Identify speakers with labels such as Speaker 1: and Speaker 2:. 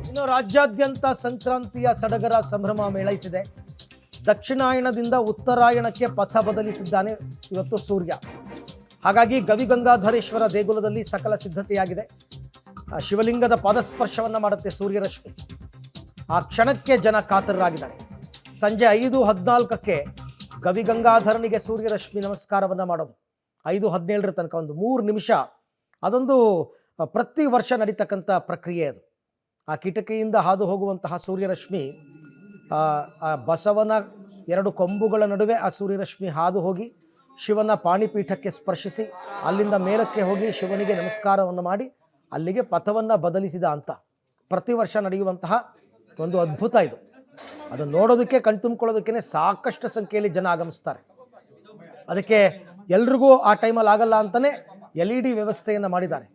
Speaker 1: ಇನ್ನು ರಾಜ್ಯಾದ್ಯಂತ ಸಂಕ್ರಾಂತಿಯ ಸಡಗರ ಸಂಭ್ರಮ ಮೇಳೈಸಿದೆ. ದಕ್ಷಿಣಾಯಣದಿಂದ ಉತ್ತರಾಯಣಕ್ಕೆ ಪಥ ಬದಲಿಸಿದ್ದಾನೆ ಇವತ್ತು ಸೂರ್ಯ. ಹಾಗಾಗಿ ಗವಿಗಂಗಾಧರೇಶ್ವರ ದೇಗುಲದಲ್ಲಿ ಸಕಲ ಸಿದ್ಧತೆಯಾಗಿದೆ. ಶಿವಲಿಂಗದ ಪಾದಸ್ಪರ್ಶವನ್ನು ಮಾಡುತ್ತೆ ಸೂರ್ಯರಶ್ಮಿ. ಆ ಕ್ಷಣಕ್ಕೆ ಜನ ಕಾತರರಾಗಿದ್ದಾರೆ. ಸಂಜೆ 5:14ಕ್ಕೆ ಗವಿಗಂಗಾಧರನಿಗೆ ಸೂರ್ಯರಶ್ಮಿ ನಮಸ್ಕಾರವನ್ನು ಮಾಡೋದು. 5:17 ತನಕ ಒಂದು 3 ನಿಮಿಷ. ಅದೊಂದು ಪ್ರತಿ ವರ್ಷ ನಡೀತಕ್ಕಂಥ ಪ್ರಕ್ರಿಯೆ ಅದು. ಆ ಕಿಟಕಿಯಿಂದ ಹಾದು ಹೋಗುವಂತಹ ಸೂರ್ಯರಶ್ಮಿ, ಆ ಬಸವನ 2 ಕೊಂಬುಗಳ ನಡುವೆ ಆ ಸೂರ್ಯರಶ್ಮಿ ಹಾದು ಹೋಗಿ ಶಿವನ ಪಾಣಿಪೀಠಕ್ಕೆ ಸ್ಪರ್ಶಿಸಿ ಅಲ್ಲಿಂದ ಮೇಲಕ್ಕೆ ಹೋಗಿ ಶಿವನಿಗೆ ನಮಸ್ಕಾರವನ್ನು ಮಾಡಿ ಅಲ್ಲಿಗೆ ಪಥವನ್ನು ಬದಲಿಸಿದ ಅಂತ ಪ್ರತಿ ವರ್ಷ ನಡೆಯುವಂತಹ ಒಂದು ಅದ್ಭುತ ಇದು. ಅದನ್ನು ನೋಡೋದಕ್ಕೆ ಕಣ್ತುಂಬಿಕೊಳ್ಳೋದಕ್ಕೆ ಸಾಕಷ್ಟು ಸಂಖ್ಯೆಯಲ್ಲಿ ಜನ ಆಗಮಿಸ್ತಾರೆ. ಅದಕ್ಕೆ ಎಲ್ರಿಗೂ ಆ ಟೈಮಲ್ಲಿ ಆಗಲ್ಲ ಅಂತಲೇ LED ವ್ಯವಸ್ಥೆಯನ್ನು ಮಾಡಿದ್ದಾರೆ.